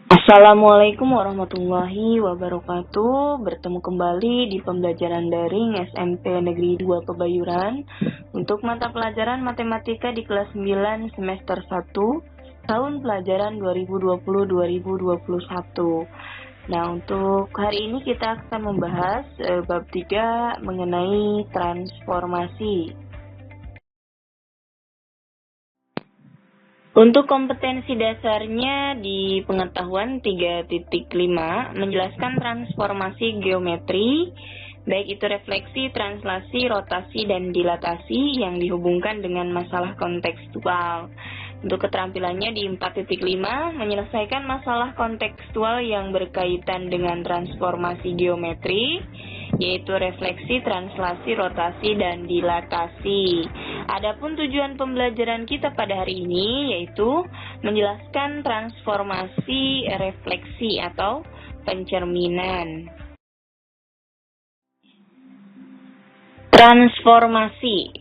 Assalamualaikum warahmatullahi wabarakatuh. Bertemu kembali di pembelajaran daring SMP Negeri 2 Pebayuran untuk mata pelajaran matematika di kelas 9 semester 1 tahun pelajaran 2020-2021. Nah, untuk hari ini kita akan membahas bab 3 mengenai transformasi. Untuk kompetensi dasarnya di pengetahuan 3.5 menjelaskan transformasi geometri, baik itu refleksi, translasi, rotasi, dan dilatasi yang dihubungkan dengan masalah kontekstual. Untuk keterampilannya di 4.5 menyelesaikan masalah kontekstual yang berkaitan dengan transformasi geometri, yaitu refleksi, translasi, rotasi, dan dilatasi. Adapun tujuan pembelajaran kita pada hari ini yaitu menjelaskan transformasi refleksi atau pencerminan. Transformasi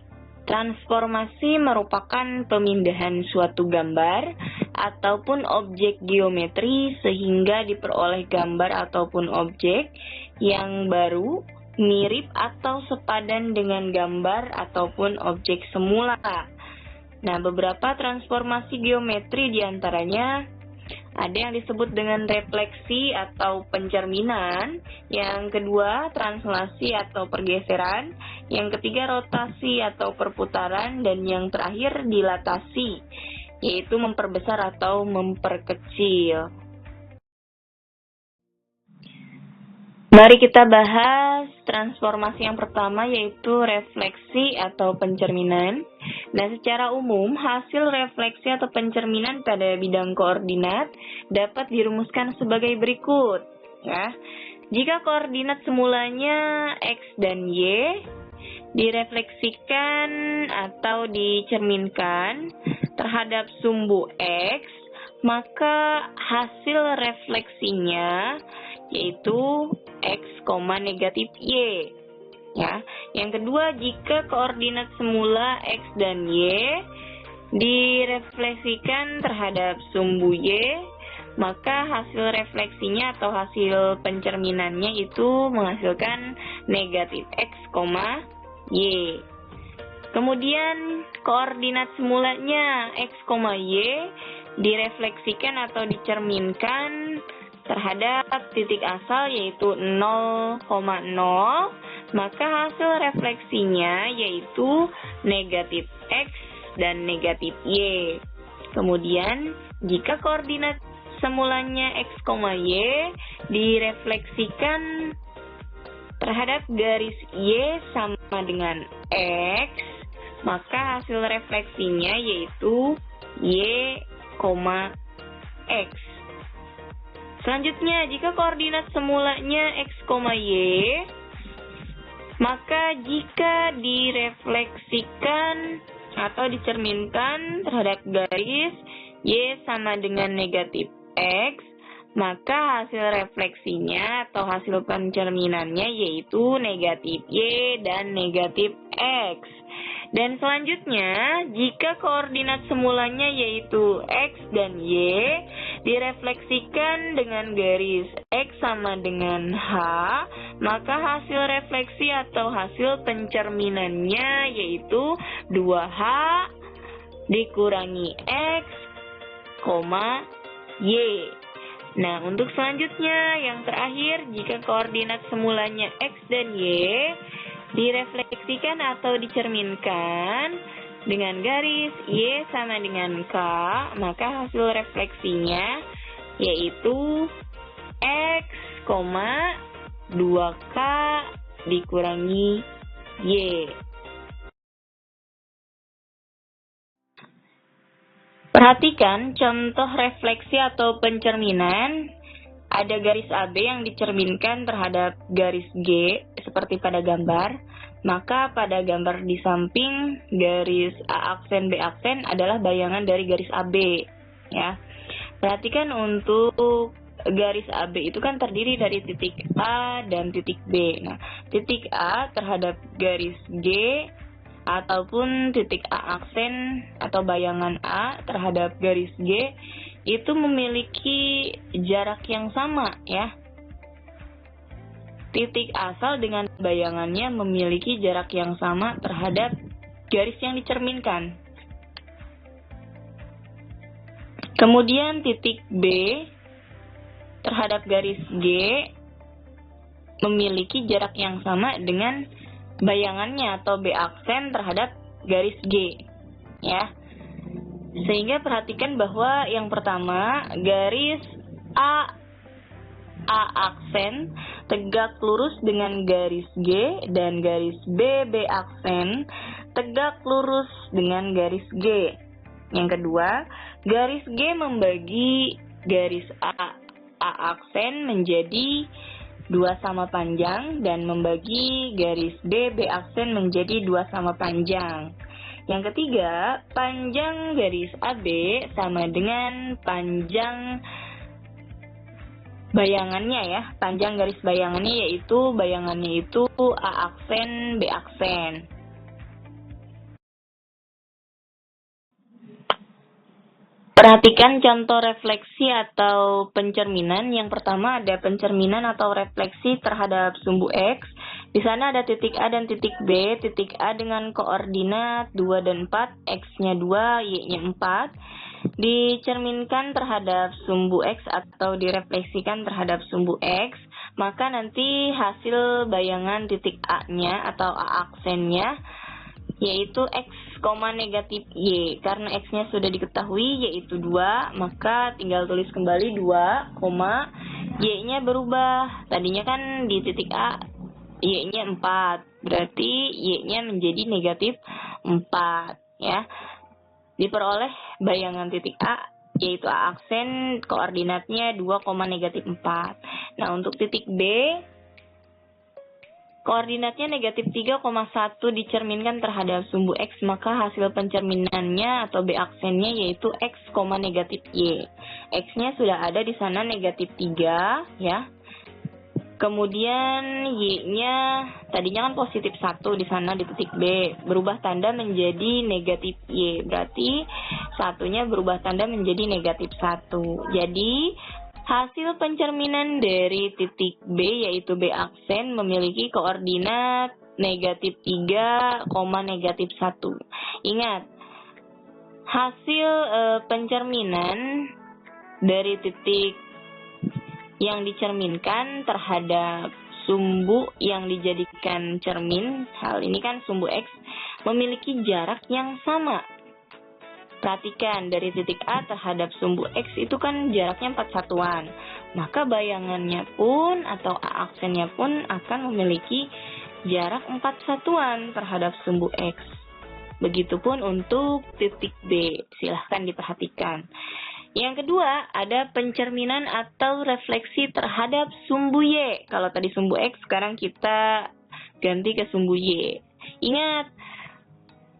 merupakan pemindahan suatu gambar ataupun objek geometri sehingga diperoleh gambar ataupun objek yang baru, mirip atau sepadan dengan gambar ataupun objek semula. Nah, beberapa transformasi geometri diantaranya ada yang disebut dengan refleksi atau pencerminan, yang kedua translasi atau pergeseran, yang ketiga rotasi atau perputaran, dan yang terakhir dilatasi, yaitu memperbesar atau memperkecil. Mari kita bahas transformasi yang pertama yaitu refleksi atau pencerminan. Nah, secara umum hasil refleksi atau pencerminan pada bidang koordinat dapat dirumuskan sebagai berikut. Ya, jika koordinat semulanya x dan y direfleksikan atau dicerminkan terhadap sumbu x, maka hasil refleksinya yaitu x, negatif y. Ya. Yang kedua, jika koordinat semula x dan y direfleksikan terhadap sumbu y, maka hasil refleksinya atau hasil pencerminannya itu menghasilkan negatif x, y. Kemudian koordinat semulanya x, y direfleksikan atau dicerminkan terhadap titik asal yaitu 0,0, maka hasil refleksinya yaitu negatif x dan negatif y. Kemudian jika koordinat semulanya x, y direfleksikan terhadap garis y sama dengan x, maka hasil refleksinya yaitu y, x. Selanjutnya, jika koordinat semulanya x, y, maka jika direfleksikan atau dicerminkan terhadap garis y sama dengan negatif x, maka hasil refleksinya atau hasil pencerminannya yaitu negatif y dan negatif x. Dan selanjutnya, jika koordinat semulanya yaitu x dan y direfleksikan dengan garis x sama dengan h, maka hasil refleksi atau hasil pencerminannya yaitu 2h dikurangi x, y. Nah, untuk selanjutnya yang terakhir, jika koordinat semulanya x dan y direfleksikan atau dicerminkan dengan garis y sama dengan k, maka hasil refleksinya yaitu x, 2k dikurangi y. Perhatikan contoh refleksi atau pencerminan. Ada garis AB yang dicerminkan terhadap garis G seperti pada gambar, maka pada gambar di samping garis A aksen B aksen adalah bayangan dari garis AB. Ya, perhatikan untuk garis AB itu kan terdiri dari titik A dan titik B. Nah, titik A terhadap garis G ataupun titik A aksen atau bayangan A terhadap garis G itu memiliki jarak yang sama ya. Titik asal dengan bayangannya memiliki jarak yang sama terhadap garis yang dicerminkan. Kemudian titik B terhadap garis G memiliki jarak yang sama dengan bayangannya atau B aksen terhadap garis G ya. Sehingga perhatikan bahwa yang pertama garis A aksen tegak lurus dengan garis G dan garis B aksen tegak lurus dengan garis G. Yang kedua, garis G membagi garis A aksen menjadi 2 sama panjang dan membagi garis B aksen menjadi 2 sama panjang. Yang ketiga, panjang garis AB sama dengan panjang bayangannya ya. Panjang garis bayangannya yaitu bayangannya itu A aksen, B aksen. Perhatikan contoh refleksi atau pencerminan. Yang pertama ada pencerminan atau refleksi terhadap sumbu X. Di sana ada titik A dan titik B. Titik A dengan koordinat 2 dan 4, X-nya 2, Y-nya 4. Dicerminkan terhadap sumbu X atau direfleksikan terhadap sumbu X. Maka nanti hasil bayangan titik A-nya atau A aksennya yaitu X, negatif Y. Karena X-nya sudah diketahui yaitu 2, maka tinggal tulis kembali 2, Y-nya berubah. Tadinya kan di titik A Y-nya 4, berarti Y-nya menjadi negatif 4 ya. Diperoleh bayangan titik A yaitu A aksen koordinatnya 2, negatif 4. Nah, untuk titik B koordinatnya negatif 3,1 dicerminkan terhadap sumbu X, maka hasil pencerminannya atau B aksennya yaitu X, negatif Y. X-nya sudah ada di sana negatif 3 ya. Kemudian Y-nya tadinya kan positif 1 di sana di titik B, berubah tanda menjadi negatif Y. Berarti satunya berubah tanda menjadi negatif 1. Jadi hasil pencerminan dari titik B yaitu B aksen memiliki koordinat negatif 3, negatif 1. Ingat, hasil pencerminan dari titik yang dicerminkan terhadap sumbu yang dijadikan cermin, hal ini kan sumbu X, memiliki jarak yang sama. Perhatikan, dari titik A terhadap sumbu X itu kan jaraknya 4 satuan. Maka bayangannya pun atau A aksennya pun akan memiliki jarak 4 satuan terhadap sumbu X. Begitupun untuk titik B. Silahkan diperhatikan. Yang kedua, ada pencerminan atau refleksi terhadap sumbu Y. Kalau tadi sumbu X, sekarang kita ganti ke sumbu Y. Ingat,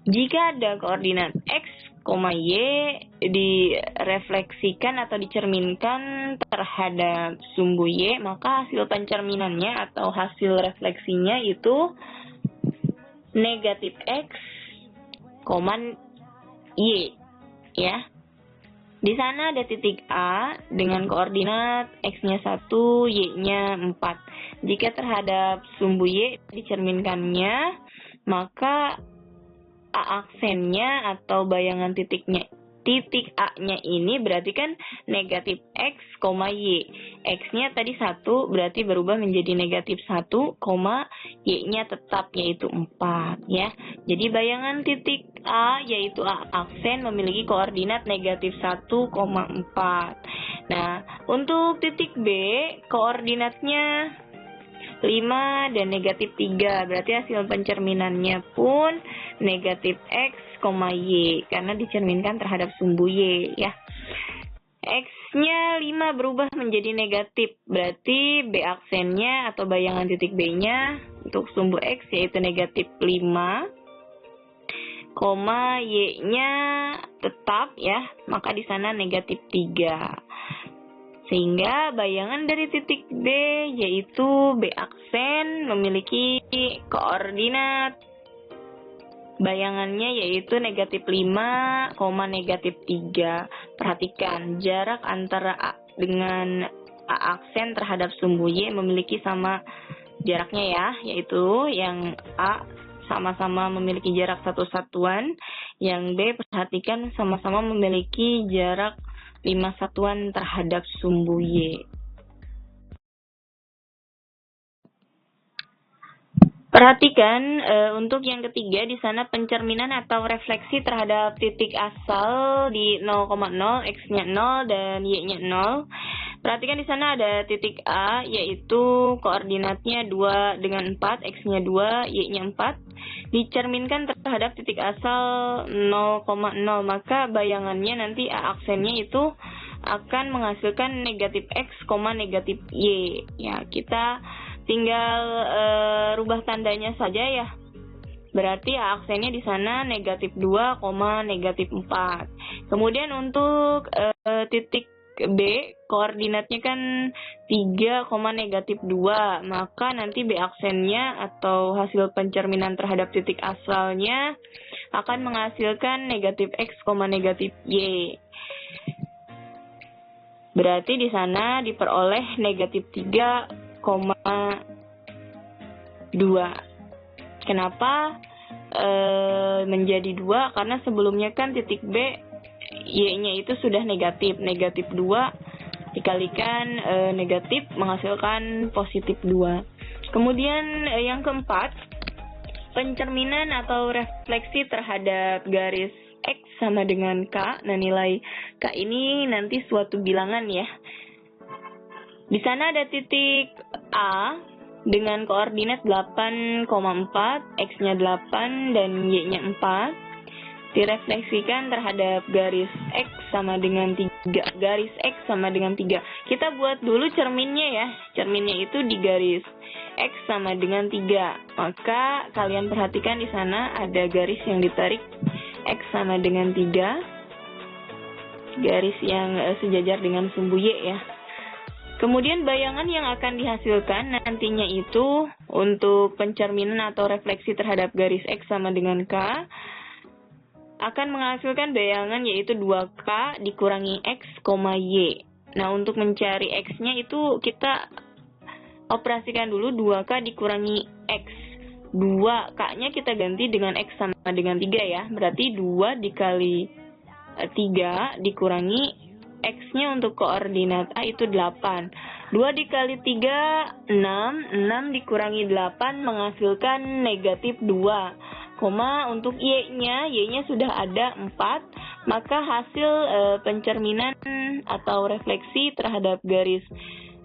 jika ada koordinat X, Y direfleksikan atau dicerminkan terhadap sumbu Y, maka hasil pencerminannya atau hasil refleksinya itu negatif X, Y ya. Di sana ada titik A dengan koordinat X-nya 1, Y-nya 4. Jika terhadap sumbu Y dicerminkannya, maka A aksennya atau bayangan titik A-nya ini berarti kan negatif X, Y. X-nya tadi 1 berarti berubah menjadi negatif 1, Y-nya tetap yaitu 4 ya. Jadi bayangan titik A yaitu A aksen memiliki koordinat negatif 1, 4. Nah, untuk titik B koordinatnya 5 dan negatif 3, berarti hasil pencerminannya pun negatif X, Y, karena dicerminkan terhadap sumbu Y ya. X-nya 5 berubah menjadi negatif, berarti B aksennya atau bayangan titik B-nya untuk sumbu X yaitu negatif 5, Y-nya tetap ya, maka di sana negatif 3. Sehingga bayangan dari titik B yaitu B aksen memiliki koordinat Bayangannya yaitu negatif 5, negatif 3. Perhatikan, jarak antara A dengan A aksen terhadap sumbu Y memiliki sama jaraknya ya, yaitu yang A sama-sama memiliki jarak 1 satuan, yang B perhatikan sama-sama memiliki jarak 5 satuan terhadap sumbu Y. Perhatikan untuk yang ketiga di sana pencerminan atau refleksi terhadap titik asal di 0,0, X-nya 0 dan Y-nya 0. Perhatikan di sana ada titik A yaitu koordinatnya 2 dengan 4, X-nya 2, Y-nya 4. Dicerminkan terhadap titik asal 0,0, maka bayangannya nanti A aksennya itu akan menghasilkan negatif X, negatif Y. Ya, kita tinggal rubah tandanya saja ya. Berarti A aksennya di sana negatif 2, negatif 4. Kemudian untuk titik B, koordinatnya kan 3, negatif 2. Maka nanti B aksennya atau hasil pencerminan terhadap titik asalnya akan menghasilkan negatif X, negatif Y. Berarti di sana diperoleh negatif 3,2. Kenapa menjadi 2? Karena sebelumnya kan titik B Y-nya itu sudah negatif. Negatif 2 dikalikan negatif menghasilkan positif 2. Kemudian yang keempat, pencerminan atau refleksi terhadap garis X sama dengan K. Nah, nilai K ini nanti suatu bilangan ya. Di sana ada titik A dengan koordinat 8,4, X-nya 8 dan Y-nya 4. Direfleksikan terhadap garis X sama dengan 3. Garis X sama dengan 3. Kita buat dulu cerminnya ya. Cerminnya itu di garis X sama dengan 3. Maka kalian perhatikan di sana ada garis yang ditarik X sama dengan 3. Garis yang sejajar dengan sumbu Y ya. Kemudian bayangan yang akan dihasilkan nantinya itu untuk pencerminan atau refleksi terhadap garis X sama dengan K akan menghasilkan bayangan yaitu 2K dikurangi X, Y. Nah, untuk mencari X-nya itu kita operasikan dulu 2K dikurangi X. 2K-nya kita ganti dengan X sama dengan 3 ya. Berarti 2 dikali 3 dikurangi X-nya untuk koordinat A itu 8. 2 dikali 3, 6 dikurangi 8 menghasilkan negatif 2. Untuk Y-nya sudah ada 4. Maka hasil pencerminan atau refleksi terhadap garis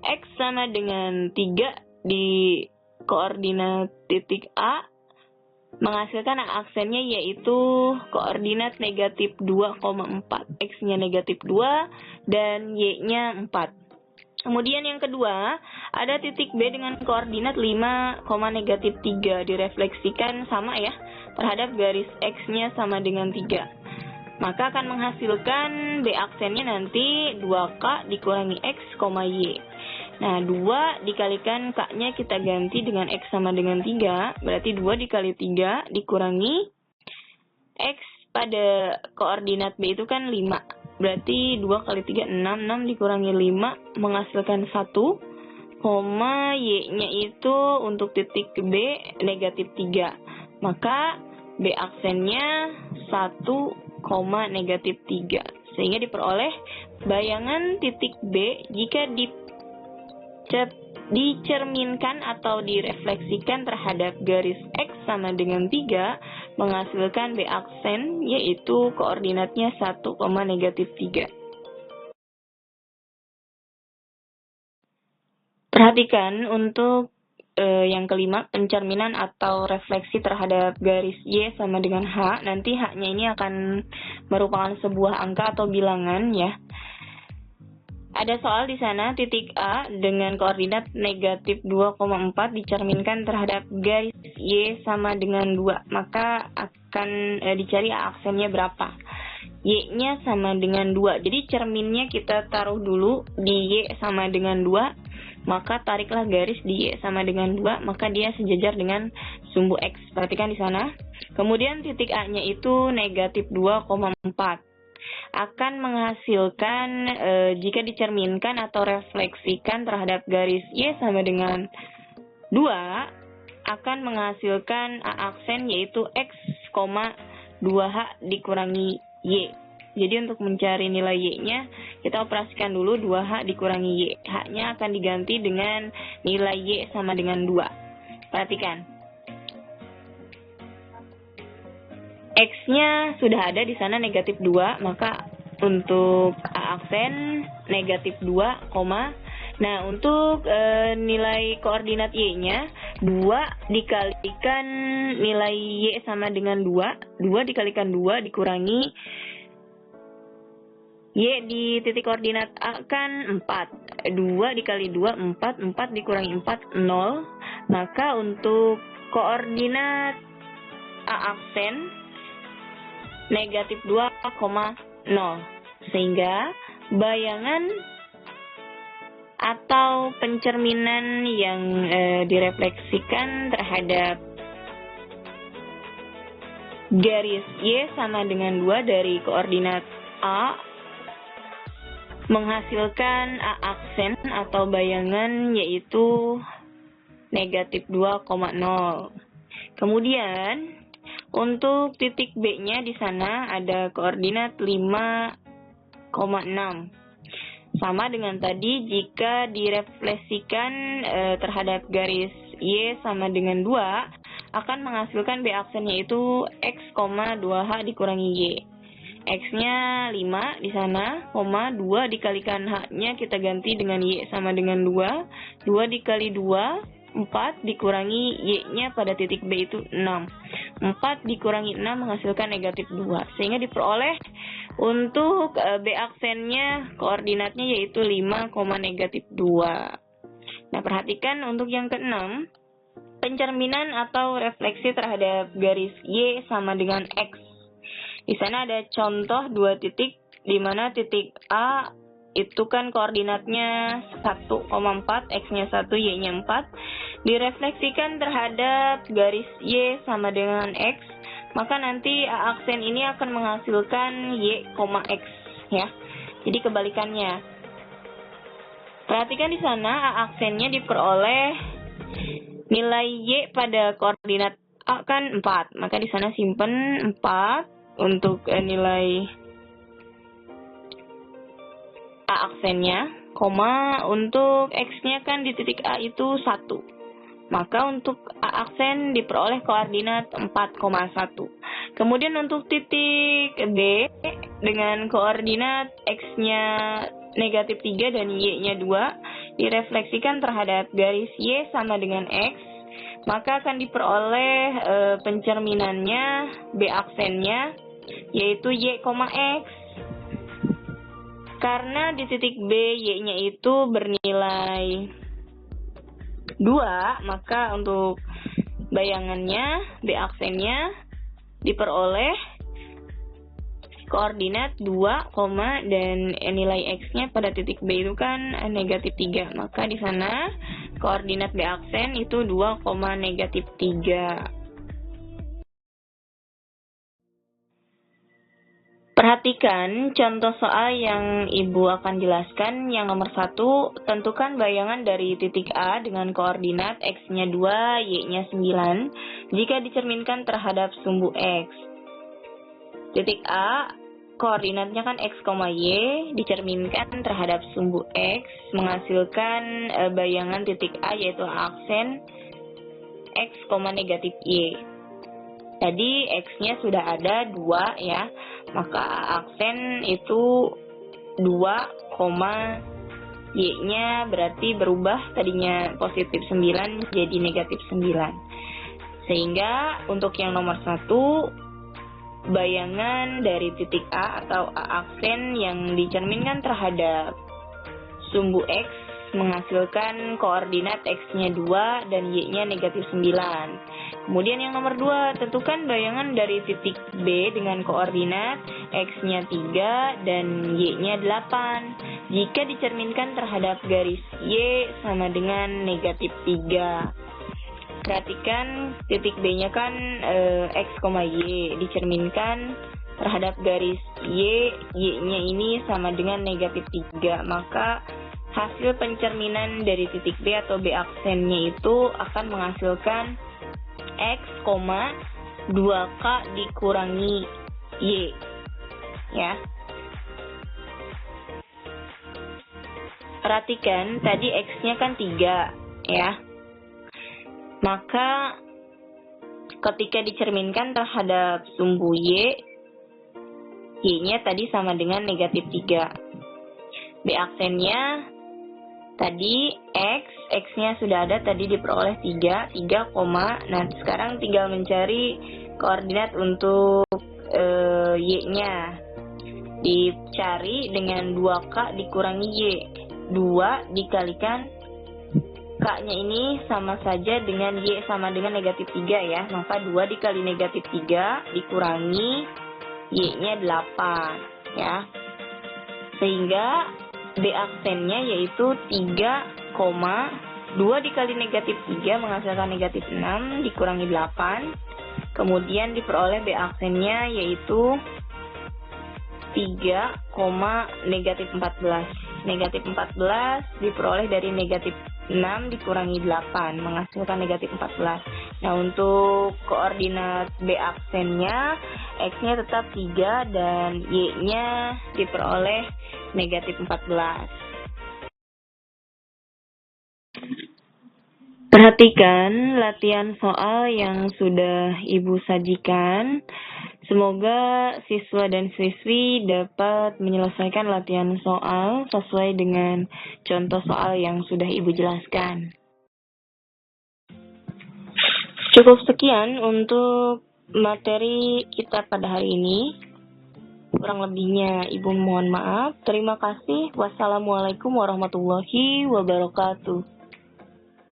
X sama dengan 3 di koordinat titik A menghasilkan aksennya yaitu koordinat negatif 2,4. X-nya negatif 2 dan Y-nya 4. Kemudian yang kedua, ada titik B dengan koordinat 5, negatif 3. Direfleksikan sama ya, terhadap garis X-nya sama dengan 3. Maka akan menghasilkan B aksennya nanti 2K dikurangi X, Y. Nah, 2 dikalikan K-nya kita ganti dengan X sama dengan 3. Berarti 2 dikali 3 dikurangi X pada koordinat B itu kan 5. Berarti 2 kali 3, 6. 6 dikurangi 5 menghasilkan 1, Y-nya itu untuk titik B negatif 3. Maka B aksennya 1, negatif 3. Sehingga diperoleh bayangan titik B jika dicerminkan atau direfleksikan terhadap garis X sama dengan 3 menghasilkan B aksen yaitu koordinatnya 1, negatif 3. Perhatikan untuk yang kelima, pencerminan atau refleksi terhadap garis Y sama dengan H. Nanti H-nya ini akan merupakan sebuah angka atau bilangan ya. Ada soal di sana, titik A dengan koordinat negatif 2,4 dicerminkan terhadap garis Y sama dengan 2. Maka akan dicari A aksennya berapa. Y-nya sama dengan 2. Jadi cerminnya kita taruh dulu di Y sama dengan 2. maka tariklah garis di Y sama dengan 2, maka dia sejajar dengan sumbu X. Perhatikan di sana. Kemudian titik A-nya itu negatif 2,4. Akan menghasilkan jika dicerminkan atau refleksikan terhadap garis Y sama dengan 2, akan menghasilkan A aksen yaitu X, 2H dikurangi Y. Jadi untuk mencari nilai Y-nya, kita operasikan dulu 2H dikurangi Y. H-nya akan diganti dengan nilai Y sama dengan 2. Perhatikan. X-nya sudah ada di sana negatif 2, maka untuk A aksen negatif 2, nah untuk nilai koordinat Y-nya, 2 dikalikan nilai Y sama dengan 2, 2 dikalikan 2 dikurangi Y di titik koordinat A kan 4, 2 dikali 2, 4, 4 dikurangi 4, 0, maka untuk koordinat A aksen negatif 2,0, sehingga bayangan atau pencerminan yang direfleksikan terhadap garis Y sama dengan 2 dari koordinat A menghasilkan A aksen atau bayangan yaitu negatif 2,0. Kemudian untuk titik B-nya di sana ada koordinat 5,6. Sama dengan tadi, jika direfleksikan terhadap garis Y sama dengan 2, akan menghasilkan B aksennya itu X, 2H dikurangi Y. X-nya 5 di sana, 2 dikalikan H-nya kita ganti dengan Y sama dengan 2. 2 dikali 2, 4 dikurangi Y-nya pada titik B itu 6. 4 dikurangi 6 menghasilkan negatif 2. Sehingga diperoleh untuk B aksennya koordinatnya yaitu 5, negatif 2. Nah, perhatikan untuk yang keenam, pencerminan atau refleksi terhadap garis Y sama dengan X. Di sana ada contoh 2 titik, di mana titik A itu kan koordinatnya 1,4, X-nya 1, Y-nya 4. Direfleksikan terhadap garis Y sama dengan X, maka nanti A aksen ini akan menghasilkan Y, X ya. Jadi kebalikannya. Perhatikan di sana A aksennya diperoleh nilai Y pada koordinat A kan 4, maka di sana simpen 4 untuk nilai A aksennya, untuk X-nya kan di titik A itu 1. Maka untuk A aksen diperoleh koordinat 4,1. Kemudian untuk titik B dengan koordinat X-nya negatif 3 dan Y-nya 2 direfleksikan terhadap garis Y sama dengan X, maka akan diperoleh pencerminannya B aksennya yaitu Y, X. Karena di titik B Y-nya itu bernilai 2, maka untuk bayangannya B aksennya diperoleh koordinat 2, dan nilai X-nya pada titik B itu kan negatif 3. Maka di sana koordinat B aksen itu 2, negatif 3. Perhatikan contoh soal yang Ibu akan jelaskan. Yang nomor 1, tentukan bayangan dari titik A dengan koordinat X-nya 2, Y-nya 9 jika dicerminkan terhadap sumbu X. Titik A, koordinatnya kan X, Y, dicerminkan terhadap sumbu X, menghasilkan bayangan titik A yaitu aksen X, negatif Y. Tadi X-nya sudah ada 2 ya, maka aksen itu 2, Y-nya berarti berubah, tadinya positif 9 jadi negatif 9. Sehingga untuk yang nomor 1, bayangan dari titik A atau A aksen yang dicerminkan terhadap sumbu X menghasilkan koordinat X-nya 2 dan Y-nya negatif 9. Kemudian yang nomor 2, tentukan bayangan dari titik B dengan koordinat X-nya 3 dan Y-nya 8 jika dicerminkan terhadap garis Y sama dengan negatif 3. Perhatikan titik B-nya kan X, Y dicerminkan terhadap garis Y, Y-nya ini sama dengan negatif 3. Maka hasil pencerminan dari titik B atau B aksennya itu akan menghasilkan X, 2K dikurangi Y. Ya. Perhatikan tadi X-nya kan 3, ya. Maka ketika dicerminkan terhadap sumbu Y, Y-nya tadi sama dengan negatif 3. B aksennya tadi X, X-nya sudah ada tadi diperoleh 3, nah sekarang tinggal mencari koordinat untuk Y-nya. Dicari dengan 2K dikurangi Y. 2 dikalikan K-nya ini sama saja dengan Y sama dengan negatif 3 ya. Maka 2 dikali negatif 3 dikurangi Y-nya 8 ya. Sehingga B aksennya yaitu 3,2 dikali negatif 3 menghasilkan negatif 6 dikurangi 8. Kemudian diperoleh B aksennya yaitu 3, negatif 14. Negatif 14 diperoleh dari negatif 6 dikurangi 8 menghasilkan negatif 14. Nah, untuk koordinat B aksennya X-nya tetap 3 dan Y-nya diperoleh negatif 14. Perhatikan latihan soal yang sudah Ibu sajikan. Semoga siswa dan siswi dapat menyelesaikan latihan soal sesuai dengan contoh soal yang sudah Ibu jelaskan. Cukup sekian untuk materi kita pada hari ini. Kurang lebihnya Ibu mohon maaf. Terima kasih. Wassalamualaikum warahmatullahi wabarakatuh.